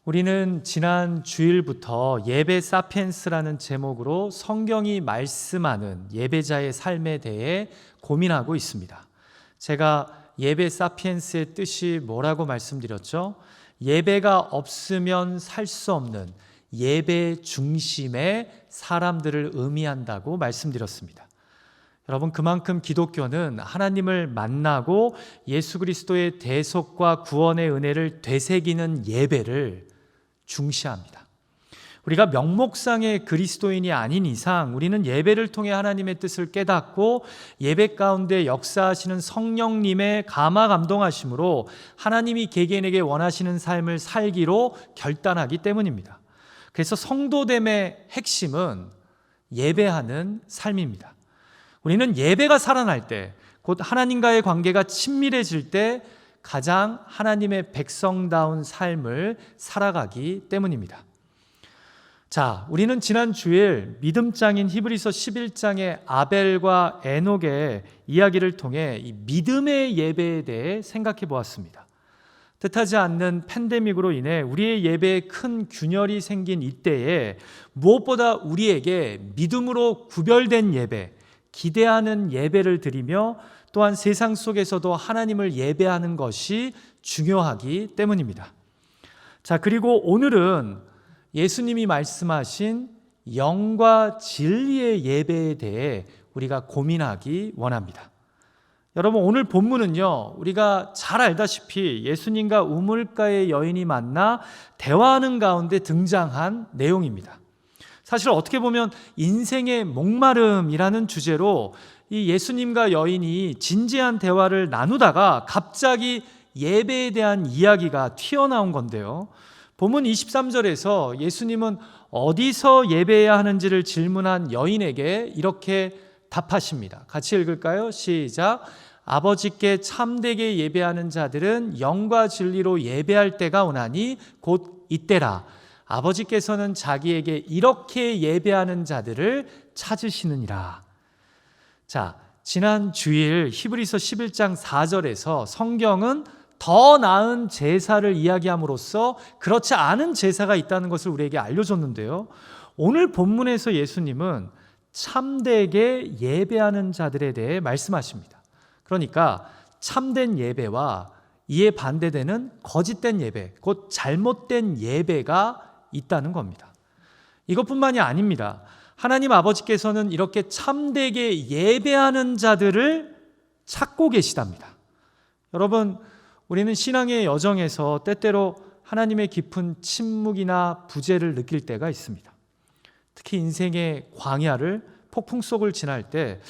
우리는 지난 주일부터 예배 사피엔스라는 제목으로 성경이 말씀하는 예배자의 삶에 대해 고민하고 있습니다. 제가 예배 사피엔스의 뜻이 뭐라고 말씀드렸죠? 예배가 없으면 살 수 없는 예배 중심의 사람들을 의미한다고 말씀드렸습니다. 여러분, 그만큼 기독교는 하나님을 만나고 예수 그리스도의 대속과 구원의 은혜를 되새기는 예배를 중시합니다. 우리가 명목상의 그리스도인이 아닌 이상 우리는 예배를 통해 하나님의 뜻을 깨닫고 예배 가운데 역사하시는 성령님의 감화 감동하심으로 하나님이 개개인에게 원하시는 삶을 살기로 결단하기 때문입니다. 그래서 성도됨의 핵심은 예배하는 삶입니다. 우리는 예배가 살아날 때, 곧 하나님과의 관계가 친밀해질 때 가장 하나님의 백성다운 삶을 살아가기 때문입니다. 자, 우리는 지난 주일 믿음장인 히브리서 11장의 아벨과 에녹의 이야기를 통해 이 믿음의 예배에 대해 생각해 보았습니다. 뜻하지 않는 팬데믹으로 인해 우리의 예배에 큰 균열이 생긴 이때에 무엇보다 우리에게 믿음으로 구별된 예배, 기대하는 예배를 드리며 또한 세상 속에서도 하나님을 예배하는 것이 중요하기 때문입니다. 자, 그리고 오늘은 예수님이 말씀하신 영과 진리의 예배에 대해 우리가 고민하기 원합니다. 여러분, 오늘 본문은요, 우리가 잘 알다시피 예수님과 우물가의 여인이 만나 대화하는 가운데 등장한 내용입니다. 사실 어떻게 보면 인생의 목마름이라는 주제로 이 예수님과 여인이 진지한 대화를 나누다가 갑자기 예배에 대한 이야기가 튀어나온 건데요. 본문 23절에서 예수님은 어디서 예배해야 하는지를 질문한 여인에게 이렇게 답하십니다. 같이 읽을까요? 시작. 아버지께 참되게 예배하는 자들은 영과 진리로 예배할 때가 오나니 곧 이때라. 아버지께서는 자기에게 이렇게 예배하는 자들을 찾으시느니라. 자, 지난 주일 히브리서 11장 4절에서 성경은 더 나은 제사를 이야기함으로써 그렇지 않은 제사가 있다는 것을 우리에게 알려줬는데요. 오늘 본문에서 예수님은 참되게 예배하는 자들에 대해 말씀하십니다. 그러니까 참된 예배와 이에 반대되는 거짓된 예배, 곧 잘못된 예배가 있다는 겁니다. 이것뿐만이 아닙니다. 하나님 아버지께서는 이렇게 참되게 예배하는 자들을 찾고 계시답니다. 여러분, 우리는 신앙의 여정에서 때때로 하나님의 깊은 침묵이나 부재를 느낄 때가 있습니다. 특히 인생의 광야를 폭풍 속을 지날 때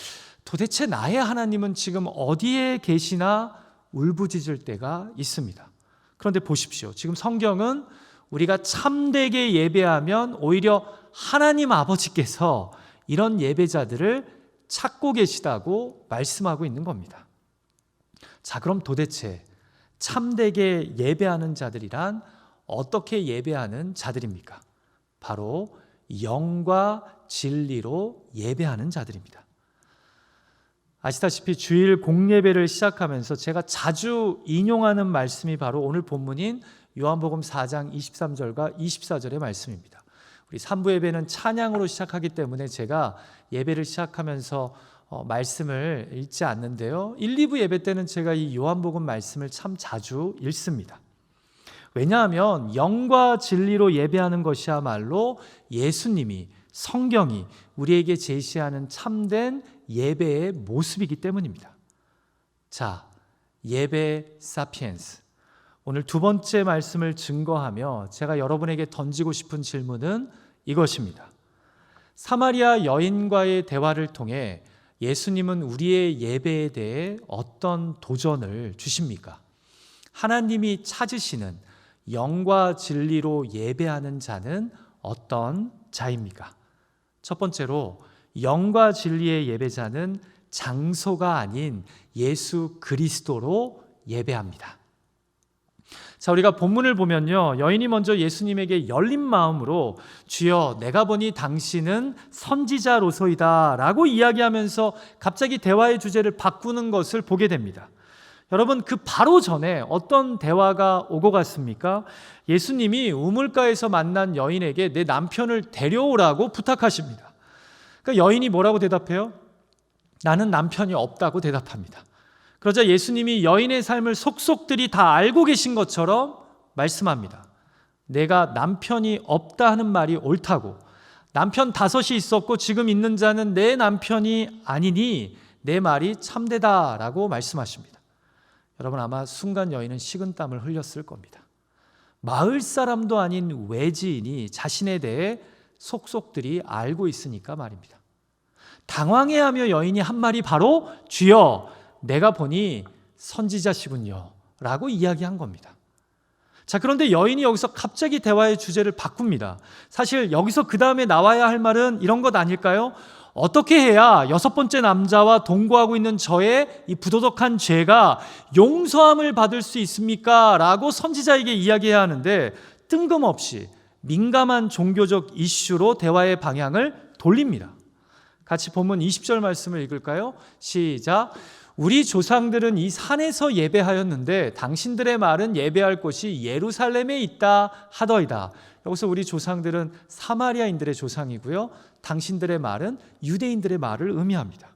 도대체 나의 하나님은 지금 어디에 계시나 울부짖을 때가 있습니다. 그런데 보십시오. 지금 성경은 우리가 참되게 예배하면 오히려 하나님 아버지께서 이런 예배자들을 찾고 계시다고 말씀하고 있는 겁니다. 자, 그럼 도대체 참되게 예배하는 자들이란 어떻게 예배하는 자들입니까? 바로 영과 진리로 예배하는 자들입니다. 아시다시피 주일 공예배를 시작하면서 제가 자주 인용하는 말씀이 바로 오늘 본문인 요한복음 4장 23절과 24절의 말씀입니다. 우리 3부 예배는 찬양으로 시작하기 때문에 제가 예배를 시작하면서 말씀을 읽지 않는데요. 1, 2부 예배 때는 제가 이 요한복음 말씀을 참 자주 읽습니다. 왜냐하면 영과 진리로 예배하는 것이야말로 예수님이, 성경이 우리에게 제시하는 참된 예배의 모습이기 때문입니다. 자, 예배 사피엔스. 오늘 두 번째 말씀을 증거하며 제가 여러분에게 던지고 싶은 질문은 이것입니다. 사마리아 여인과의 대화를 통해 예수님은 우리의 예배에 대해 어떤 도전을 주십니까? 하나님이 찾으시는 영과 진리로 예배하는 자는 어떤 자입니까? 첫 번째로 영과 진리의 예배자는 장소가 아닌 예수 그리스도로 예배합니다. 자, 우리가 본문을 보면요, 여인이 먼저 예수님에게 열린 마음으로 주여, 내가 보니 당신은 선지자로소이다 라고 이야기하면서 갑자기 대화의 주제를 바꾸는 것을 보게 됩니다. 여러분, 그 바로 전에 어떤 대화가 오고 갔습니까? 예수님이 우물가에서 만난 여인에게 내 남편을 데려오라고 부탁하십니다. 그러니까 여인이 뭐라고 대답해요? 나는 남편이 없다고 대답합니다. 그러자 예수님이 여인의 삶을 속속들이 다 알고 계신 것처럼 말씀합니다. 내가 남편이 없다 하는 말이 옳다고, 남편 5이 있었고 지금 있는 자는 내 남편이 아니니 내 말이 참되다라고 말씀하십니다. 여러분, 아마 순간 여인은 식은땀을 흘렸을 겁니다. 마을 사람도 아닌 외지인이 자신에 대해 속속들이 알고 있으니까 말입니다. 당황해하며 여인이 한 말이 바로 주여, 내가 보니 선지자시군요 라고 이야기한 겁니다. 자, 그런데 여인이 여기서 갑자기 대화의 주제를 바꿉니다. 사실 여기서 그 다음에 나와야 할 말은 이런 것 아닐까요? 어떻게 해야 6번째 남자와 동거하고 있는 저의 이 부도덕한 죄가 용서함을 받을 수 있습니까? 라고 선지자에게 이야기해야 하는데 뜬금없이 민감한 종교적 이슈로 대화의 방향을 돌립니다. 같이 본문 20절 말씀을 읽을까요? 시작. 우리 조상들은 이 산에서 예배하였는데 당신들의 말은 예배할 곳이 예루살렘에 있다 하더이다. 여기서 우리 조상들은 사마리아인들의 조상이고요, 당신들의 말은 유대인들의 말을 의미합니다.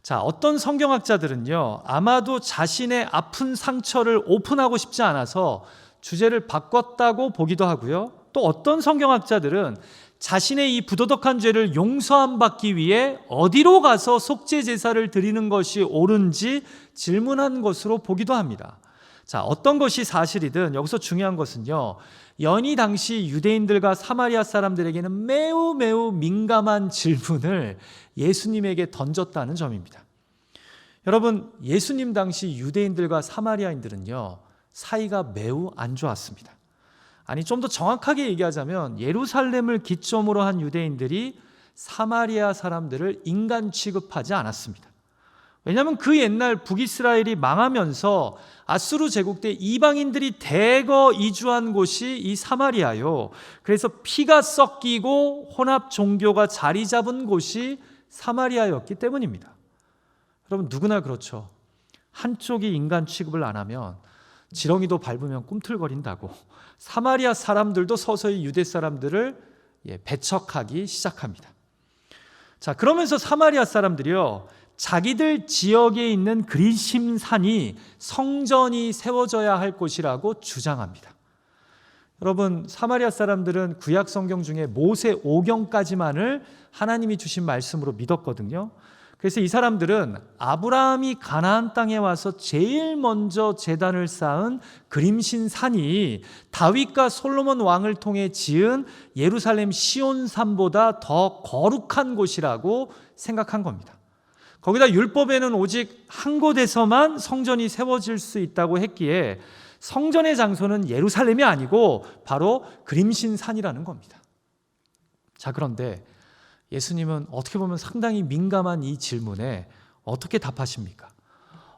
자, 어떤 성경학자들은요, 아마도 자신의 아픈 상처를 오픈하고 싶지 않아서 주제를 바꿨다고 보기도 하고요, 또 어떤 성경학자들은 자신의 이 부도덕한 죄를 용서함 받기 위해 어디로 가서 속죄 제사를 드리는 것이 옳은지 질문한 것으로 보기도 합니다. 자, 어떤 것이 사실이든 여기서 중요한 것은요, 연희 당시 유대인들과 사마리아 사람들에게는 매우 민감한 질문을 예수님에게 던졌다는 점입니다. 여러분, 예수님 당시 유대인들과 사마리아인들은요, 사이가 매우 안 좋았습니다. 아니, 좀 더 정확하게 얘기하자면 예루살렘을 기점으로 한 유대인들이 사마리아 사람들을 인간 취급하지 않았습니다. 왜냐하면 그 옛날 북이스라엘이 망하면서 아수르 제국 때 이방인들이 대거 이주한 곳이 이 사마리아요. 그래서 피가 섞이고 혼합 종교가 자리 잡은 곳이 사마리아였기 때문입니다. 여러분, 누구나 그렇죠. 한쪽이 인간 취급을 안 하면 지렁이도 밟으면 꿈틀거린다고 사마리아 사람들도 서서히 유대 사람들을 배척하기 시작합니다. 자, 그러면서 사마리아 사람들이요, 자기들 지역에 있는 그리심 산이 성전이 세워져야 할 곳이라고 주장합니다. 여러분, 사마리아 사람들은 구약 성경 중에 모세 오경까지만을 하나님이 주신 말씀으로 믿었거든요. 그래서 이 사람들은 아브라함이 가나안 땅에 와서 제일 먼저 제단을 쌓은 그림신 산이 다윗과 솔로몬 왕을 통해 지은 예루살렘 시온산보다 더 거룩한 곳이라고 생각한 겁니다. 거기다 율법에는 오직 한 곳에서만 성전이 세워질 수 있다고 했기에 성전의 장소는 예루살렘이 아니고 바로 그림신 산이라는 겁니다. 자, 그런데 예수님은 어떻게 보면 상당히 민감한 이 질문에 어떻게 답하십니까?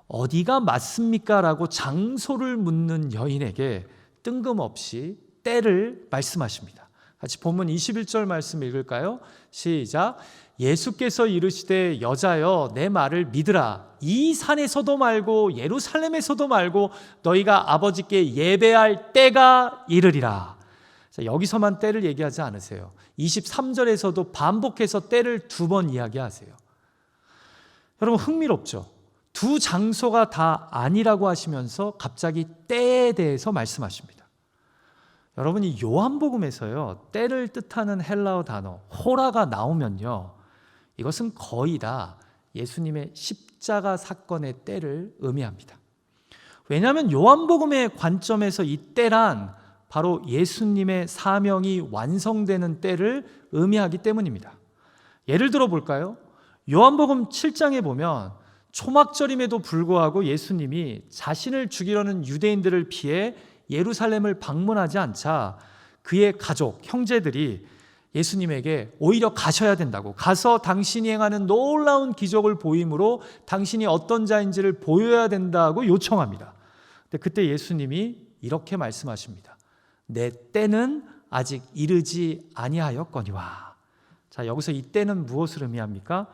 어디가 맞습니까? 라고 장소를 묻는 여인에게 뜬금없이 때를 말씀하십니다. 같이 본문 21절 말씀 읽을까요? 시작. 예수께서 이르시되 여자여 내 말을 믿으라. 이 산에서도 말고 예루살렘에서도 말고 너희가 아버지께 예배할 때가 이르리라. 자, 여기서만 때를 얘기하지 않으세요. 23절에서도 반복해서 때를 2번 이야기하세요. 여러분, 흥미롭죠? 두 장소가 다 아니라고 하시면서 갑자기 때에 대해서 말씀하십니다. 여러분, 이 요한복음에서요, 때를 뜻하는 헬라어 단어 호라가 나오면요, 이것은 거의 다 예수님의 십자가 사건의 때를 의미합니다. 왜냐하면 요한복음의 관점에서 이 때란 바로 예수님의 사명이 완성되는 때를 의미하기 때문입니다. 예를 들어 볼까요? 요한복음 7장에 보면 초막절임에도 불구하고 예수님이 자신을 죽이려는 유대인들을 피해 예루살렘을 방문하지 않자 그의 가족, 형제들이 예수님에게 오히려 가셔야 된다고, 가서 당신이 행하는 놀라운 기적을 보임으로 당신이 어떤 자인지를 보여야 된다고 요청합니다. 근데 그때 예수님이 이렇게 말씀하십니다. 내 때는 아직 이르지 아니하였거니와. 자, 여기서 이 때는 무엇을 의미합니까?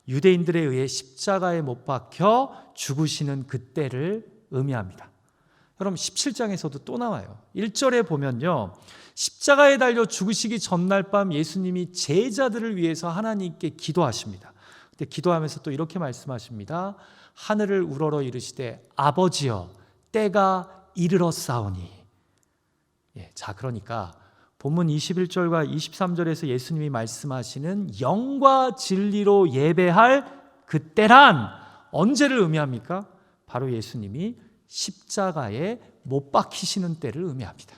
유대인들에 의해 십자가에 못 박혀 죽으시는 그때를 의미합니다. 여러분 17장에서도 또 나와요. 1절에 보면요, 십자가에 달려 죽으시기 전날 밤 예수님이 제자들을 위해서 하나님께 기도하십니다. 근데 기도하면서 또 이렇게 말씀하십니다. 하늘을 우러러 이르시되 아버지여 때가 이르렀사오니. 자, 그러니까 본문 21절과 23절에서 예수님이 말씀하시는 영과 진리로 예배할 그때란 언제를 의미합니까? 바로 예수님이 십자가에 못 박히시는 때를 의미합니다.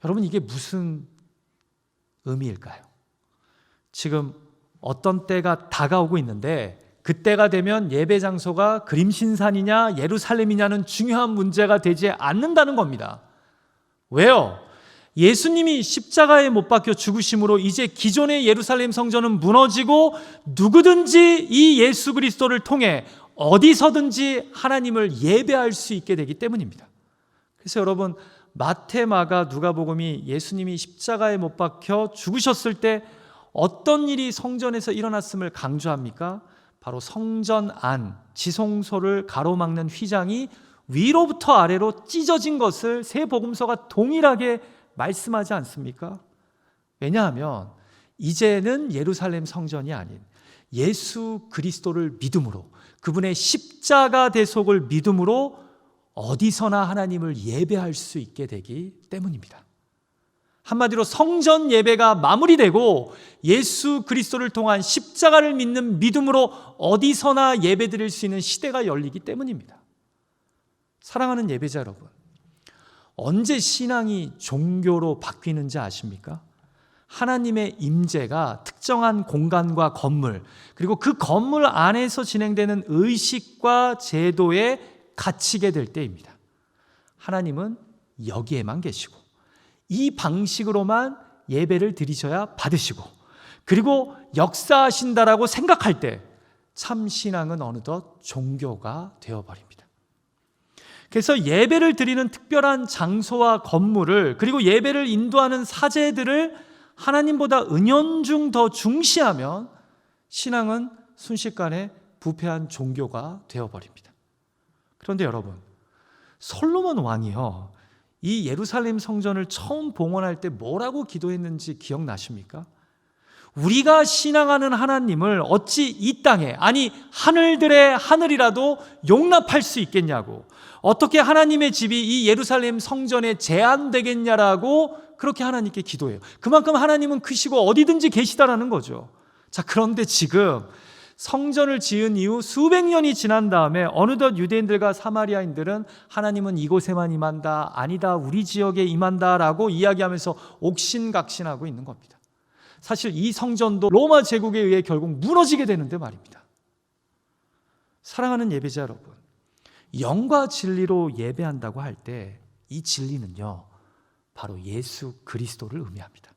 여러분, 이게 무슨 의미일까요? 지금 어떤 때가 다가오고 있는데 그때가 되면 예배 장소가 그림신산이냐 예루살렘이냐는 중요한 문제가 되지 않는다는 겁니다. 왜요? 예수님이 십자가에 못 박혀 죽으심으로 이제 기존의 예루살렘 성전은 무너지고 누구든지 이 예수 그리스도를 통해 어디서든지 하나님을 예배할 수 있게 되기 때문입니다. 그래서 여러분, 마태, 마가, 누가복음이 예수님이 십자가에 못 박혀 죽으셨을 때 어떤 일이 성전에서 일어났음을 강조합니까? 바로 성전 안, 지성소를 가로막는 휘장이 위로부터 아래로 찢어진 것을 세 복음서가 동일하게 말씀하지 않습니까? 왜냐하면 이제는 예루살렘 성전이 아닌 예수 그리스도를 믿음으로, 그분의 십자가 대속을 믿음으로 어디서나 하나님을 예배할 수 있게 되기 때문입니다. 한마디로 성전 예배가 마무리되고 예수 그리스도를 통한 십자가를 믿는 믿음으로 어디서나 예배드릴 수 있는 시대가 열리기 때문입니다. 사랑하는 예배자 여러분, 언제 신앙이 종교로 바뀌는지 아십니까? 하나님의 임재가 특정한 공간과 건물, 그리고 그 건물 안에서 진행되는 의식과 제도에 갇히게 될 때입니다. 하나님은 여기에만 계시고 이 방식으로만 예배를 드리셔야 받으시고, 그리고 역사하신다라고 생각할 때 참 신앙은 어느덧 종교가 되어버립니다. 그래서 예배를 드리는 특별한 장소와 건물을, 그리고 예배를 인도하는 사제들을 하나님보다 은연중 더 중시하면 신앙은 순식간에 부패한 종교가 되어버립니다. 그런데 여러분, 솔로몬 왕이요, 이 예루살렘 성전을 처음 봉헌할 때 뭐라고 기도했는지 기억나십니까? 우리가 신앙하는 하나님을 어찌 이 땅에, 아니 하늘들의 하늘이라도 용납할 수 있겠냐고, 어떻게 하나님의 집이 이 예루살렘 성전에 제한되겠냐라고 그렇게 하나님께 기도해요. 그만큼 하나님은 크시고 어디든지 계시다라는 거죠. 자, 그런데 지금 성전을 지은 이후 수백 년이 지난 다음에 어느덧 유대인들과 사마리아인들은 하나님은 이곳에만 임한다, 아니다, 우리 지역에 임한다라고 이야기하면서 옥신각신하고 있는 겁니다. 사실 이 성전도 로마 제국에 의해 결국 무너지게 되는데 말입니다. 사랑하는 예배자 여러분, 영과 진리로 예배한다고 할 때 이 진리는요, 바로 예수 그리스도를 의미합니다.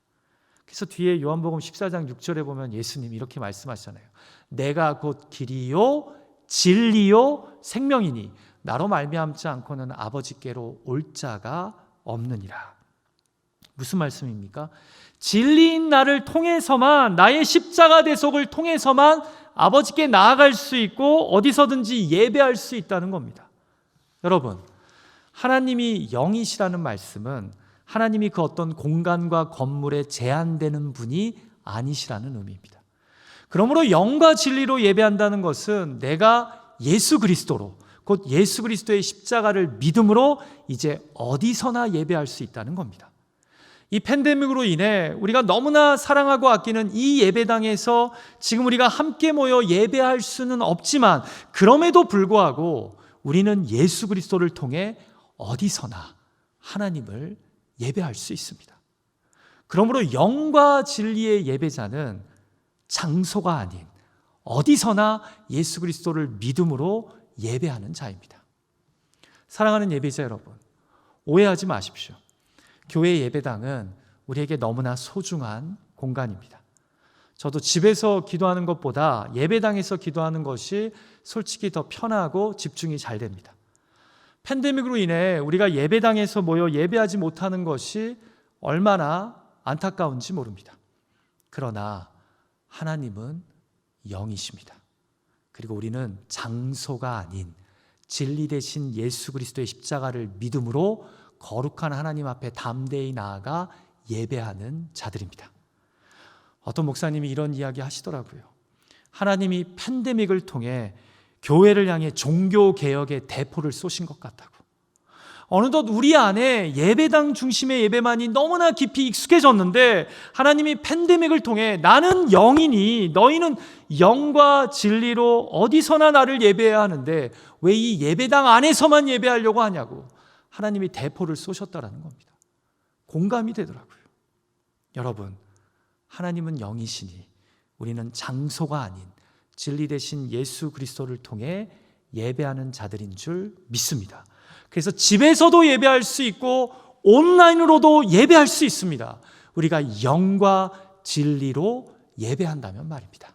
그래서 뒤에 요한복음 14장 6절에 보면 예수님이 이렇게 말씀하시잖아요. 내가 곧 길이요 진리요 생명이니 나로 말미암지 않고는 아버지께로 올 자가 없느니라. 무슨 말씀입니까? 진리인 나를 통해서만, 나의 십자가 대속을 통해서만 아버지께 나아갈 수 있고 어디서든지 예배할 수 있다는 겁니다. 여러분, 하나님이 영이시라는 말씀은 하나님이 그 어떤 공간과 건물에 제한되는 분이 아니시라는 의미입니다. 그러므로 영과 진리로 예배한다는 것은 내가 예수 그리스도로, 곧 예수 그리스도의 십자가를 믿음으로 이제 어디서나 예배할 수 있다는 겁니다. 이 팬데믹으로 인해 우리가 너무나 사랑하고 아끼는 이 예배당에서 지금 우리가 함께 모여 예배할 수는 없지만, 그럼에도 불구하고 우리는 예수 그리스도를 통해 어디서나 하나님을 예배할 수 있습니다. 그러므로 영과 진리의 예배자는 장소가 아닌 어디서나 예수 그리스도를 믿음으로 예배하는 자입니다. 사랑하는 예배자 여러분, 오해하지 마십시오. 교회 예배당은 우리에게 너무나 소중한 공간입니다. 저도 집에서 기도하는 것보다 예배당에서 기도하는 것이 솔직히 더 편하고 집중이 잘 됩니다. 팬데믹으로 인해 우리가 예배당에서 모여 예배하지 못하는 것이 얼마나 안타까운지 모릅니다. 그러나 하나님은 영이십니다. 그리고 우리는 장소가 아닌 진리 대신 예수 그리스도의 십자가를 믿음으로 거룩한 하나님 앞에 담대히 나아가 예배하는 자들입니다. 어떤 목사님이 이런 이야기 하시더라고요. 하나님이 팬데믹을 통해 교회를 향해 종교개혁의 대포를 쏘신 것 같다고. 어느덧 우리 안에 예배당 중심의 예배만이 너무나 깊이 익숙해졌는데 하나님이 팬데믹을 통해 나는 영이니 너희는 영과 진리로 어디서나 나를 예배해야 하는데 왜 이 예배당 안에서만 예배하려고 하냐고 하나님이 대포를 쏘셨다라는 겁니다. 공감이 되더라고요. 여러분, 하나님은 영이시니 우리는 장소가 아닌 진리 대신 예수 그리스도를 통해 예배하는 자들인 줄 믿습니다. 그래서 집에서도 예배할 수 있고 온라인으로도 예배할 수 있습니다. 우리가 영과 진리로 예배한다면 말입니다.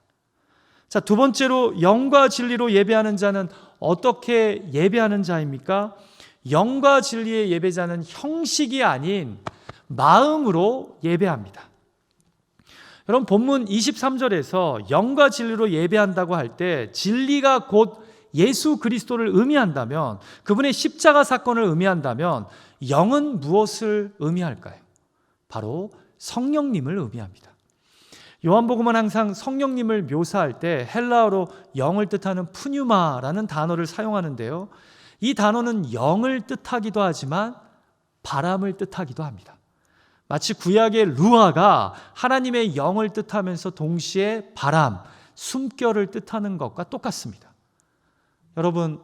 자, 두 번째로 영과 진리로 예배하는 자는 어떻게 예배하는 자입니까? 영과 진리의 예배자는 형식이 아닌 마음으로 예배합니다. 여러분, 본문 23절에서 영과 진리로 예배한다고 할 때 진리가 곧 예수 그리스도를 의미한다면, 그분의 십자가 사건을 의미한다면 영은 무엇을 의미할까요? 바로 성령님을 의미합니다. 요한복음은 항상 성령님을 묘사할 때 헬라어로 영을 뜻하는 푸뉴마라는 단어를 사용하는데요, 이 단어는 영을 뜻하기도 하지만 바람을 뜻하기도 합니다. 마치 구약의 루아가 하나님의 영을 뜻하면서 동시에 바람, 숨결을 뜻하는 것과 똑같습니다. 여러분,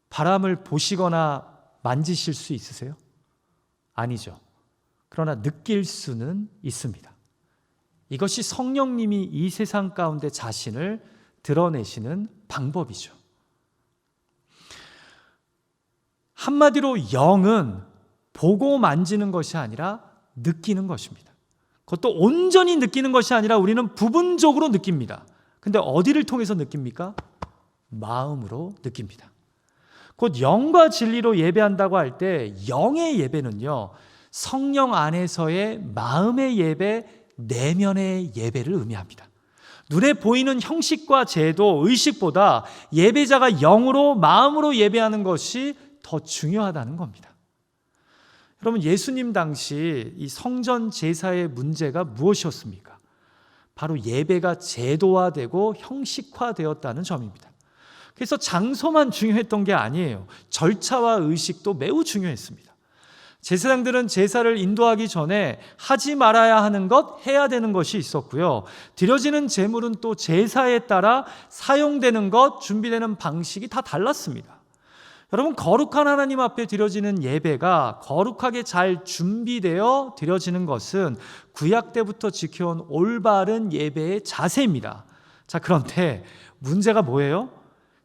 바람을 보시거나 만지실 수 있으세요? 아니죠. 그러나 느낄 수는 있습니다. 이것이 성령님이 이 세상 가운데 자신을 드러내시는 방법이죠. 한마디로 영은 보고 만지는 것이 아니라 느끼는 것입니다. 그것도 온전히 느끼는 것이 아니라 우리는 부분적으로 느낍니다. 근데 어디를 통해서 느낍니까? 마음으로 느낍니다. 곧 영과 진리로 예배한다고 할 때 영의 예배는요, 성령 안에서의 마음의 예배, 내면의 예배를 의미합니다. 눈에 보이는 형식과 제도, 의식보다 예배자가 영으로, 마음으로 예배하는 것이 더 중요하다는 겁니다. 여러분, 예수님 당시 이 성전 제사의 문제가 무엇이었습니까? 바로 예배가 제도화되고 형식화되었다는 점입니다. 그래서 장소만 중요했던 게 아니에요. 절차와 의식도 매우 중요했습니다. 제사장들은 제사를 인도하기 전에 하지 말아야 하는 것, 해야 되는 것이 있었고요. 드려지는 제물은 또 제사에 따라 사용되는 것, 준비되는 방식이 다 달랐습니다. 여러분, 거룩한 하나님 앞에 드려지는 예배가 거룩하게 잘 준비되어 드려지는 것은 구약 때부터 지켜온 올바른 예배의 자세입니다. 자, 그런데 문제가 뭐예요?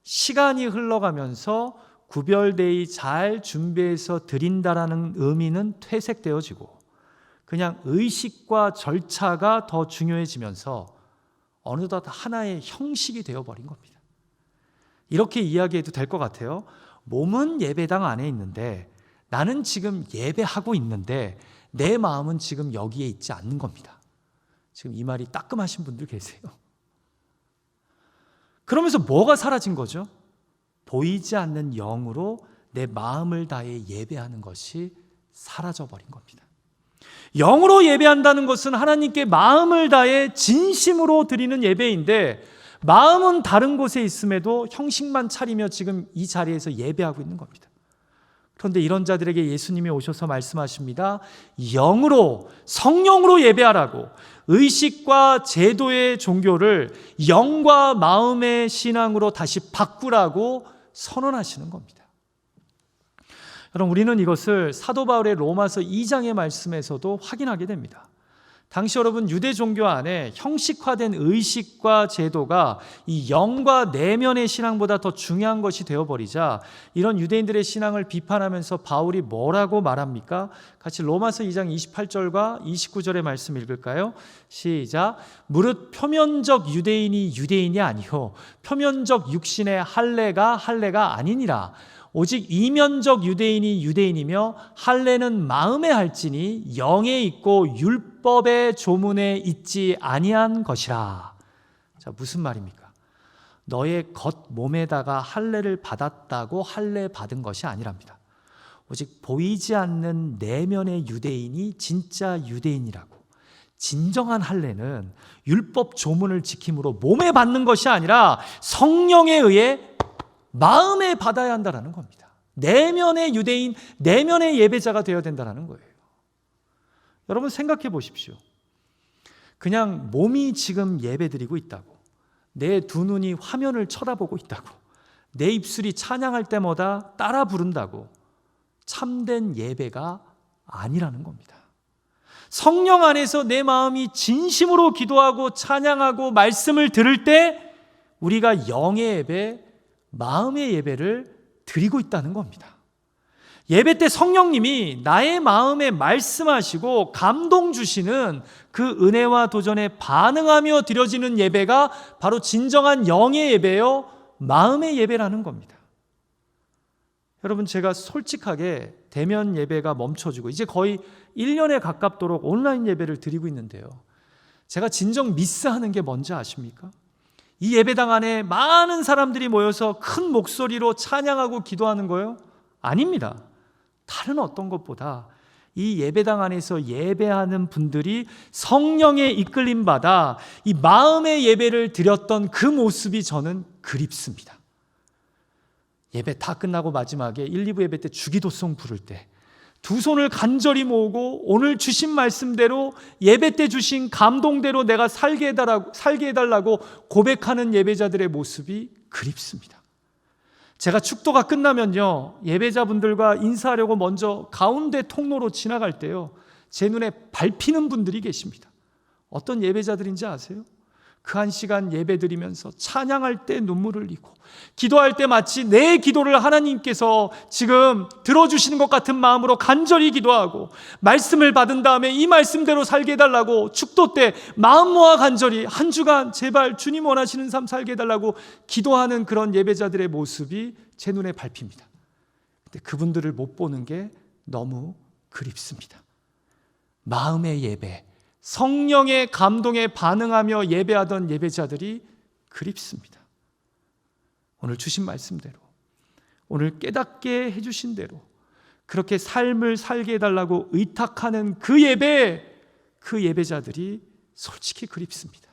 시간이 흘러가면서 구별되이 잘 준비해서 드린다라는 의미는 퇴색되어지고 그냥 의식과 절차가 더 중요해지면서 어느덧 하나의 형식이 되어버린 겁니다. 이렇게 이야기해도 될 것 같아요. 몸은 예배당 안에 있는데 나는 지금 예배하고 있는데 내 마음은 지금 여기에 있지 않는 겁니다. 지금 이 말이 따끔하신 분들 계세요. 그러면서 뭐가 사라진 거죠? 보이지 않는 영으로 내 마음을 다해 예배하는 것이 사라져버린 겁니다. 영으로 예배한다는 것은 하나님께 마음을 다해 진심으로 드리는 예배인데 마음은 다른 곳에 있음에도 형식만 차리며 지금 이 자리에서 예배하고 있는 겁니다. 그런데 이런 자들에게 예수님이 오셔서 말씀하십니다. 영으로, 성령으로 예배하라고. 의식과 제도의 종교를 영과 마음의 신앙으로 다시 바꾸라고 선언하시는 겁니다. 여러분, 우리는 이것을 사도 바울의 로마서 2장의 말씀에서도 확인하게 됩니다. 당시 여러분, 유대 종교 안에 형식화된 의식과 제도가 이 영과 내면의 신앙보다 더 중요한 것이 되어버리자 이런 유대인들의 신앙을 비판하면서 바울이 뭐라고 말합니까? 같이 로마서 2장 28절과 29절의 말씀 읽을까요? 시작. 무릇 표면적 유대인이 유대인이 아니요 표면적 육신의 할례가 할례가 아니니라. 오직 이면적 유대인이 유대인이며 할례는 마음에 할지니 영에 있고 율법의 조문에 있지 아니한 것이라. 자, 무슨 말입니까? 너의 겉 몸에다가 할례를 받았다고 할례 받은 것이 아니랍니다. 오직 보이지 않는 내면의 유대인이 진짜 유대인이라고. 진정한 할례는 율법 조문을 지킴으로 몸에 받는 것이 아니라 성령에 의해 마음에 받아야 한다는 겁니다. 내면의 유대인, 내면의 예배자가 되어야 된다는 거예요. 여러분 생각해 보십시오. 그냥 몸이 지금 예배드리고 있다고, 내 두 눈이 화면을 쳐다보고 있다고, 내 입술이 찬양할 때마다 따라 부른다고 참된 예배가 아니라는 겁니다. 성령 안에서 내 마음이 진심으로 기도하고 찬양하고 말씀을 들을 때 우리가 영의 예배, 마음의 예배를 드리고 있다는 겁니다. 예배 때 성령님이 나의 마음에 말씀하시고 감동 주시는 그 은혜와 도전에 반응하며 드려지는 예배가 바로 진정한 영의 예배요, 마음의 예배라는 겁니다. 여러분, 제가 솔직하게 대면 예배가 멈춰지고 이제 거의 1년에 가깝도록 온라인 예배를 드리고 있는데요, 제가 진정 미스하는 게 뭔지 아십니까? 이 예배당 안에 많은 사람들이 모여서 큰 목소리로 찬양하고 기도하는 거요? 아닙니다. 다른 어떤 것보다 이 예배당 안에서 예배하는 분들이 성령의 이끌림 받아 이 마음의 예배를 드렸던 그 모습이 저는 그립습니다. 예배 다 끝나고 마지막에 1, 2부 예배 때 주기도송 부를 때 두 손을 간절히 모으고 오늘 주신 말씀대로 예배 때 주신 감동대로 내가 살게 해달라고 고백하는 예배자들의 모습이 그립습니다. 제가 축도가 끝나면요, 예배자분들과 인사하려고 먼저 가운데 통로로 지나갈 때요, 제 눈에 밟히는 분들이 계십니다. 어떤 예배자들인지 아세요? 그 한 시간 예배 드리면서 찬양할 때 눈물을 흘리고 기도할 때 마치 내 기도를 하나님께서 지금 들어주시는 것 같은 마음으로 간절히 기도하고 말씀을 받은 다음에 이 말씀대로 살게 해달라고 축도 때 마음 모아 간절히 한 주간 제발 주님 원하시는 삶 살게 해달라고 기도하는 그런 예배자들의 모습이 제 눈에 밟힙니다. 근데 그분들을 못 보는 게 너무 그립습니다. 마음의 예배, 성령의 감동에 반응하며 예배하던 예배자들이 그립습니다. 오늘 주신 말씀대로, 오늘 깨닫게 해주신 대로 그렇게 삶을 살게 해달라고 의탁하는 그 예배, 그 예배자들이 솔직히 그립습니다.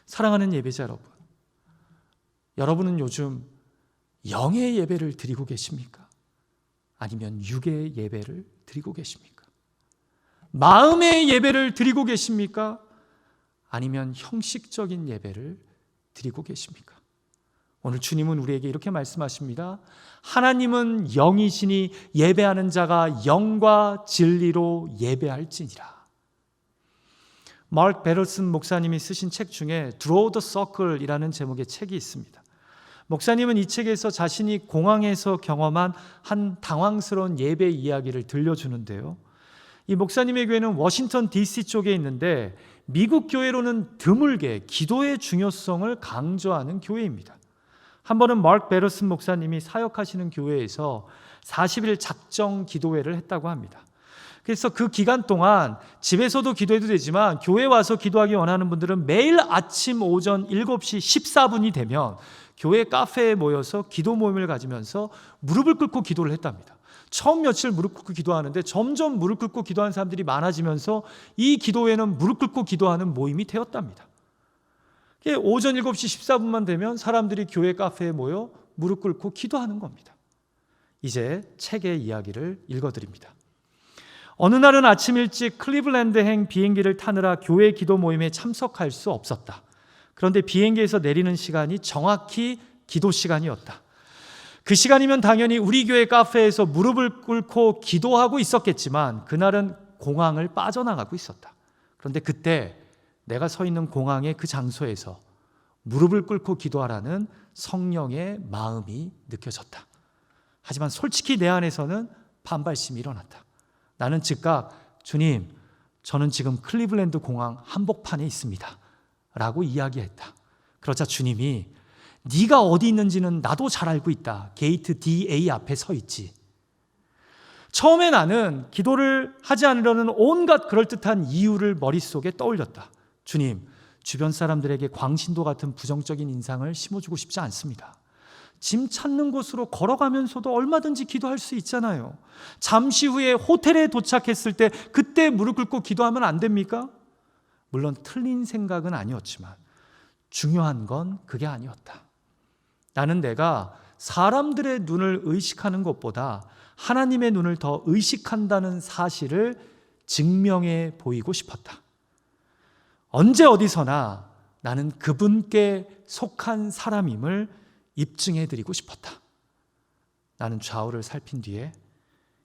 사랑하는 예배자 여러분, 여러분은 요즘 영의 예배를 드리고 계십니까? 아니면 육의 예배를 드리고 계십니까? 마음의 예배를 드리고 계십니까? 아니면 형식적인 예배를 드리고 계십니까? 오늘 주님은 우리에게 이렇게 말씀하십니다. 하나님은 영이시니 예배하는 자가 영과 진리로 예배할지니라. 마크 베럴슨 목사님이 쓰신 책 중에 Draw the Circle이라는 제목의 책이 있습니다. 목사님은 이 책에서 자신이 공항에서 경험한 한 당황스러운 예배 이야기를 들려주는데요, 이 목사님의 교회는 워싱턴 DC 쪽에 있는데 미국 교회로는 드물게 기도의 중요성을 강조하는 교회입니다. 한 번은 마크 베럴슨 목사님이 사역하시는 교회에서 40일 작정 기도회를 했다고 합니다. 그래서 그 기간 동안 집에서도 기도해도 되지만 교회 와서 기도하기 원하는 분들은 매일 아침 오전 7시 14분이 되면 교회 카페에 모여서 기도 모임을 가지면서 무릎을 꿇고 기도를 했답니다. 처음 며칠 무릎 꿇고 기도하는데 점점 무릎 꿇고 기도하는 사람들이 많아지면서 이 기도회는 무릎 꿇고 기도하는 모임이 되었답니다. 오전 7시 14분만 되면 사람들이 교회 카페에 모여 무릎 꿇고 기도하는 겁니다. 이제 책의 이야기를 읽어드립니다. 어느 날은 아침 일찍 클리블랜드행 비행기를 타느라 교회 기도 모임에 참석할 수 없었다. 그런데 비행기에서 내리는 시간이 정확히 기도 시간이었다. 그 시간이면 당연히 우리 교회 카페에서 무릎을 꿇고 기도하고 있었겠지만 그날은 공항을 빠져나가고 있었다. 그런데 그때 내가 서 있는 공항의 그 장소에서 무릎을 꿇고 기도하라는 성령의 마음이 느껴졌다. 하지만 솔직히 내 안에서는 반발심이 일어났다. 나는 즉각 주님, 저는 지금 클리블랜드 공항 한복판에 있습니다 라고 이야기했다. 그러자 주님이 네가 어디 있는지는 나도 잘 알고 있다. 게이트 DA 앞에 서 있지. 처음에 나는 기도를 하지 않으려는 온갖 그럴듯한 이유를 머릿속에 떠올렸다. 주님, 주변 사람들에게 광신도 같은 부정적인 인상을 심어주고 싶지 않습니다. 짐 찾는 곳으로 걸어가면서도 얼마든지 기도할 수 있잖아요. 잠시 후에 호텔에 도착했을 때 그때 무릎 꿇고 기도하면 안 됩니까? 물론 틀린 생각은 아니었지만 중요한 건 그게 아니었다. 나는 내가 사람들의 눈을 의식하는 것보다 하나님의 눈을 더 의식한다는 사실을 증명해 보이고 싶었다. 언제 어디서나 나는 그분께 속한 사람임을 입증해 드리고 싶었다. 나는 좌우를 살핀 뒤에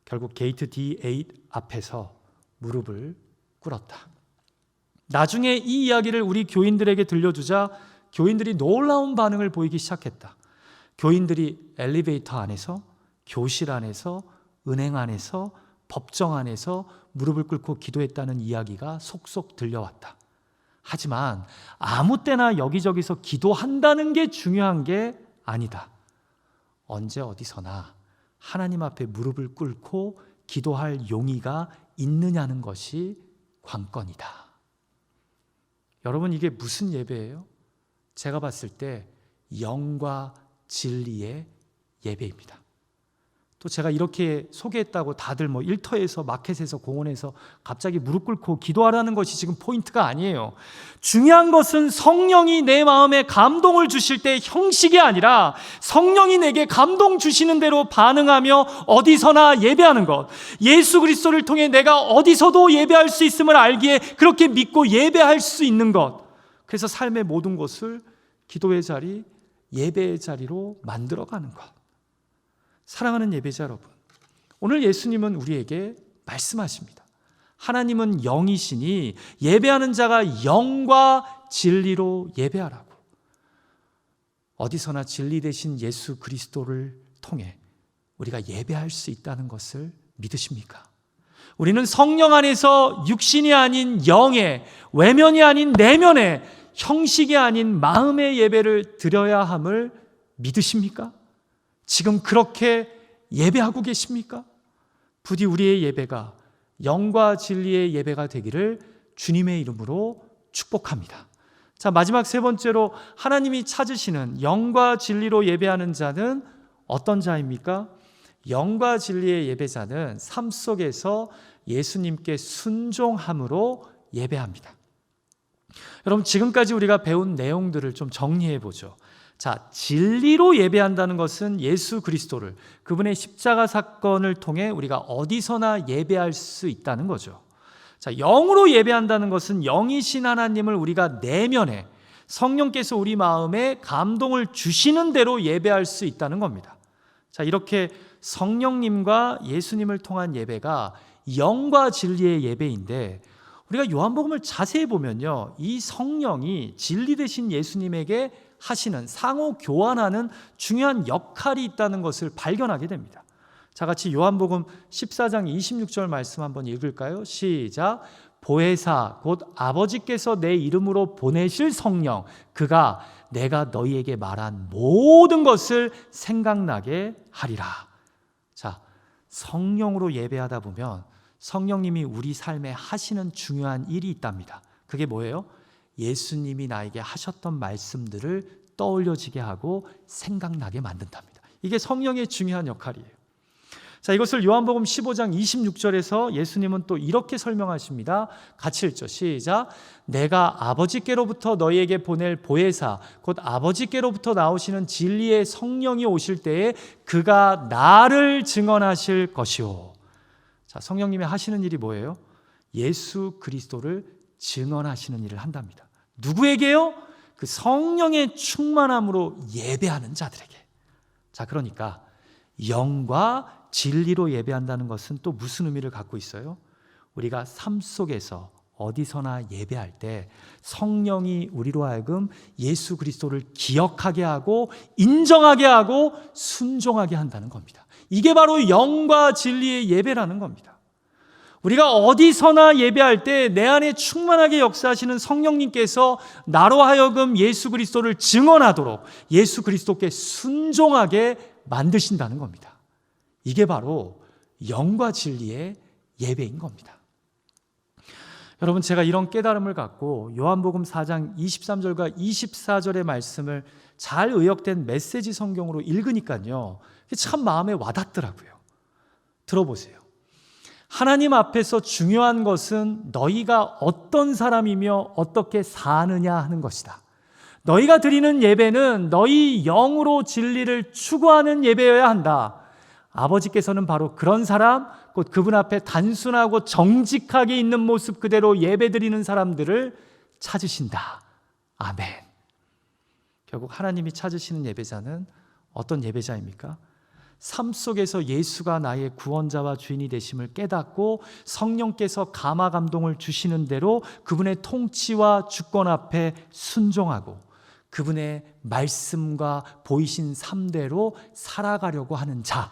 결국 게이트 D8 앞에서 무릎을 꿇었다. 나중에 이 이야기를 우리 교인들에게 들려주자 교인들이 놀라운 반응을 보이기 시작했다. 교인들이 엘리베이터 안에서, 교실 안에서, 은행 안에서, 법정 안에서 무릎을 꿇고 기도했다는 이야기가 속속 들려왔다. 하지만 아무 때나 여기저기서 기도한다는 게 중요한 게 아니다. 언제 어디서나 하나님 앞에 무릎을 꿇고 기도할 용의가 있느냐는 것이 관건이다. 여러분, 이게 무슨 예배예요? 제가 봤을 때 영과 진리의 예배입니다. 또 제가 이렇게 소개했다고 다들 일터에서, 마켓에서, 공원에서 갑자기 무릎 꿇고 기도하라는 것이 지금 포인트가 아니에요. 중요한 것은 성령이 내 마음에 감동을 주실 때 형식이 아니라 성령이 내게 감동 주시는 대로 반응하며 어디서나 예배하는 것. 예수 그리스도를 통해 내가 어디서도 예배할 수 있음을 알기에 그렇게 믿고 예배할 수 있는 것. 그래서 삶의 모든 것을 기도의 자리, 예배의 자리로 만들어가는 것. 사랑하는 예배자 여러분, 오늘 예수님은 우리에게 말씀하십니다. 하나님은 영이시니 예배하는 자가 영과 진리로 예배하라고. 어디서나 진리 되신 예수 그리스도를 통해 우리가 예배할 수 있다는 것을 믿으십니까? 우리는 성령 안에서 육신이 아닌 영의, 외면이 아닌 내면의, 형식이 아닌 마음의 예배를 드려야 함을 믿으십니까? 지금 그렇게 예배하고 계십니까? 부디 우리의 예배가 영과 진리의 예배가 되기를 주님의 이름으로 축복합니다. 자, 마지막 세 번째로 하나님이 찾으시는 영과 진리로 예배하는 자는 어떤 자입니까? 영과 진리의 예배자는 삶 속에서 예수님께 순종함으로 예배합니다. 여러분, 지금까지 우리가 배운 내용들을 좀 정리해 보죠. 자, 진리로 예배한다는 것은 예수 그리스도를, 그분의 십자가 사건을 통해 우리가 어디서나 예배할 수 있다는 거죠. 자, 영으로 예배한다는 것은 영이신 하나님을 우리가 내면에, 성령께서 우리 마음에 감동을 주시는 대로 예배할 수 있다는 겁니다. 자, 이렇게 성령님과 예수님을 통한 예배가 영과 진리의 예배인데, 우리가 요한복음을 자세히 보면요, 이 성령이 진리 되신 예수님에게 하시는, 상호 교환하는 중요한 역할이 있다는 것을 발견하게 됩니다. 자, 같이 요한복음 14장 26절 말씀 한번 읽을까요? 시작. 보혜사 곧 아버지께서 내 이름으로 보내실 성령, 그가 내가 너희에게 말한 모든 것을 생각나게 하리라. 자, 성령으로 예배하다 보면 성령님이 우리 삶에 하시는 중요한 일이 있답니다. 그게 뭐예요? 예수님이 나에게 하셨던 말씀들을 떠올려지게 하고 생각나게 만든답니다. 이게 성령의 중요한 역할이에요. 자, 이것을 요한복음 15장 26절에서 예수님은 또 이렇게 설명하십니다. 같이 읽죠. 시작. 내가 아버지께로부터 너희에게 보낼 보혜사 곧 아버지께로부터 나오시는 진리의 성령이 오실 때에 그가 나를 증언하실 것이오. 자, 성령님이 하시는 일이 뭐예요? 예수 그리스도를 증언하시는 일을 한답니다. 누구에게요? 그 성령의 충만함으로 예배하는 자들에게. 자, 그러니까 영과 진리로 예배한다는 것은 또 무슨 의미를 갖고 있어요? 우리가 삶 속에서 어디서나 예배할 때 성령이 우리로 하여금 예수 그리스도를 기억하게 하고 인정하게 하고 순종하게 한다는 겁니다. 이게 바로 영과 진리의 예배라는 겁니다. 우리가 어디서나 예배할 때 내 안에 충만하게 역사하시는 성령님께서 나로 하여금 예수 그리스도를 증언하도록 예수 그리스도께 순종하게 만드신다는 겁니다. 이게 바로 영과 진리의 예배인 겁니다. 여러분, 제가 이런 깨달음을 갖고 요한복음 4장 23절과 24절의 말씀을 잘 의역된 메시지 성경으로 읽으니까요, 참 마음에 와닿더라고요. 들어보세요. 하나님 앞에서 중요한 것은 너희가 어떤 사람이며 어떻게 사느냐 하는 것이다. 너희가 드리는 예배는 너희 영으로 진리를 추구하는 예배여야 한다. 아버지께서는 바로 그런 사람, 곧 그분 앞에 단순하고 정직하게 있는 모습 그대로 예배드리는 사람들을 찾으신다. 아멘. 결국 하나님이 찾으시는 예배자는 어떤 예배자입니까? 삶 속에서 예수가 나의 구원자와 주인이 되심을 깨닫고 성령께서 감화 감동을 주시는 대로 그분의 통치와 주권 앞에 순종하고 그분의 말씀과 보이신 삶대로 살아가려고 하는 자,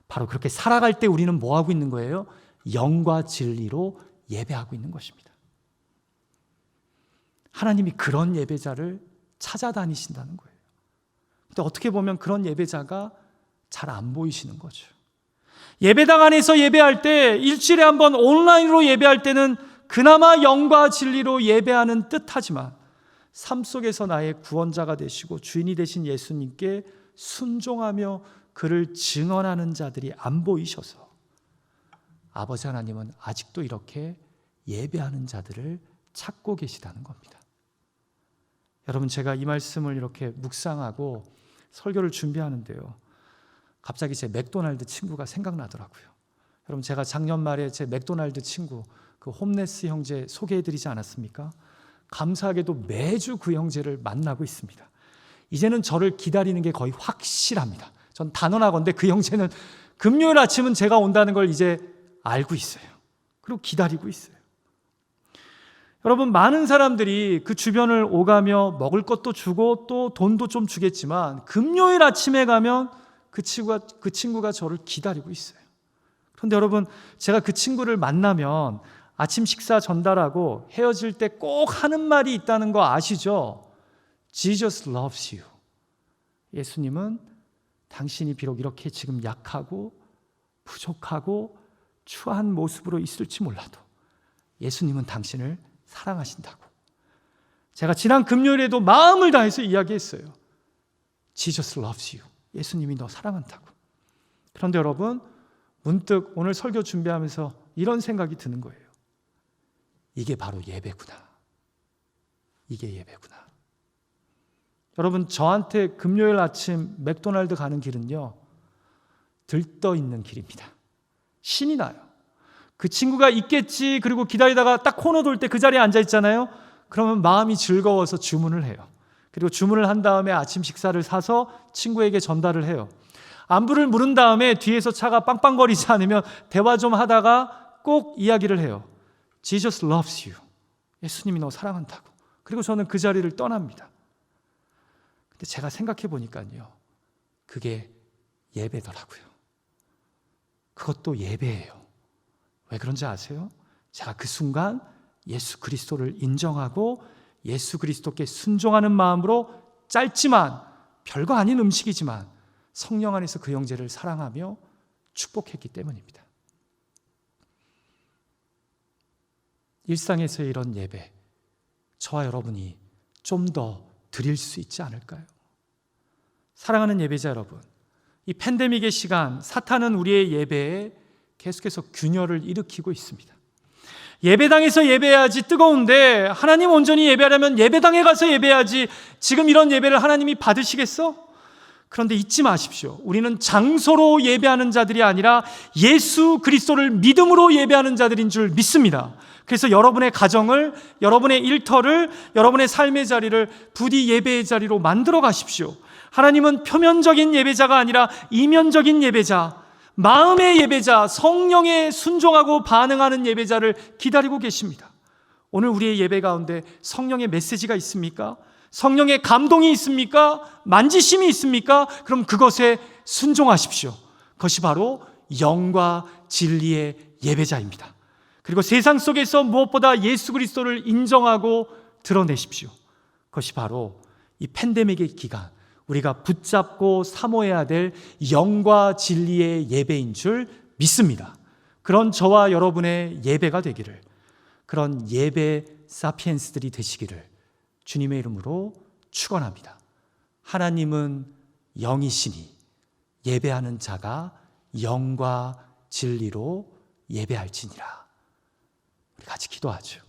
바로 그렇게 살아갈 때 우리는 뭐 하고 있는 거예요? 영과 진리로 예배하고 있는 것입니다. 하나님이 그런 예배자를 찾아다니신다는 거예요. 근데 어떻게 보면 그런 예배자가 잘 안 보이시는 거죠. 예배당 안에서 예배할 때, 일주일에 한 번 온라인으로 예배할 때는 그나마 영과 진리로 예배하는 듯하지만 삶 속에서 나의 구원자가 되시고 주인이 되신 예수님께 순종하며 그를 증언하는 자들이 안 보이셔서 아버지 하나님은 아직도 이렇게 예배하는 자들을 찾고 계시다는 겁니다. 여러분, 제가 이 말씀을 이렇게 묵상하고 설교를 준비하는데요, 갑자기 제 맥도날드 친구가 생각나더라고요. 여러분, 제가 작년 말에 제 맥도날드 친구, 그 홈레스 형제 소개해드리지 않았습니까? 감사하게도 매주 그 형제를 만나고 있습니다. 이제는 저를 기다리는 게 거의 확실합니다. 전 단언하건대 그 형제는 금요일 아침은 제가 온다는 걸 이제 알고 있어요. 그리고 기다리고 있어요. 여러분, 많은 사람들이 그 주변을 오가며 먹을 것도 주고 또 돈도 좀 주겠지만 금요일 아침에 가면 그 친구가 저를 기다리고 있어요. 그런데 여러분, 제가 그 친구를 만나면 아침 식사 전달하고 헤어질 때 꼭 하는 말이 있다는 거 아시죠? Jesus loves you. 예수님은 당신이 비록 이렇게 지금 약하고 부족하고 추한 모습으로 있을지 몰라도 예수님은 당신을 사랑하신다고. 제가 지난 금요일에도 마음을 다해서 이야기했어요. Jesus loves you. 예수님이 너 사랑한다고. 그런데 여러분, 문득 오늘 설교 준비하면서 이런 생각이 드는 거예요. 이게 바로 예배구나. 이게 예배구나. 여러분, 저한테 금요일 아침 맥도날드 가는 길은요, 들떠 있는 길입니다. 신이 나요. 그 친구가 있겠지, 그리고 기다리다가 딱 코너 돌 때 그 자리에 앉아 있잖아요. 그러면 마음이 즐거워서 주문을 해요. 그리고 주문을 한 다음에 아침 식사를 사서 친구에게 전달을 해요. 안부를 물은 다음에 뒤에서 차가 빵빵거리지 않으면 대화 좀 하다가 꼭 이야기를 해요. Jesus loves you. 예수님이 너 사랑한다고. 그리고 저는 그 자리를 떠납니다. 근데 제가 생각해 보니까요, 그게 예배더라고요. 그것도 예배예요. 왜 그런지 아세요? 제가 그 순간 예수 그리스도를 인정하고 예수 그리스도께 순종하는 마음으로 짧지만 별거 아닌 음식이지만 성령 안에서 그 형제를 사랑하며 축복했기 때문입니다. 일상에서의 이런 예배, 저와 여러분이 좀 더 드릴 수 있지 않을까요? 사랑하는 예배자 여러분, 이 팬데믹의 시간, 사탄은 우리의 예배에 계속해서 균열을 일으키고 있습니다. 예배당에서 예배해야지 뜨거운데 하나님 온전히 예배하려면 예배당에 가서 예배해야지, 지금 이런 예배를 하나님이 받으시겠어? 그런데 잊지 마십시오. 우리는 장소로 예배하는 자들이 아니라 예수 그리스도를 믿음으로 예배하는 자들인 줄 믿습니다. 그래서 여러분의 가정을, 여러분의 일터를, 여러분의 삶의 자리를 부디 예배의 자리로 만들어 가십시오. 하나님은 표면적인 예배자가 아니라 이면적인 예배자, 마음의 예배자, 성령에 순종하고 반응하는 예배자를 기다리고 계십니다. 오늘 우리의 예배 가운데 성령의 메시지가 있습니까? 성령의 감동이 있습니까? 만지심이 있습니까? 그럼 그것에 순종하십시오. 그것이 바로 영과 진리의 예배자입니다. 그리고 세상 속에서 무엇보다 예수 그리스도를 인정하고 드러내십시오. 그것이 바로 이 팬데믹의 기간, 우리가 붙잡고 사모해야 될 영과 진리의 예배인 줄 믿습니다. 그런 저와 여러분의 예배가 되기를, 그런 예배 사피엔스들이 되시기를 주님의 이름으로 축원합니다. 하나님은 영이시니 예배하는 자가 영과 진리로 예배할지니라. 우리 같이 기도하죠.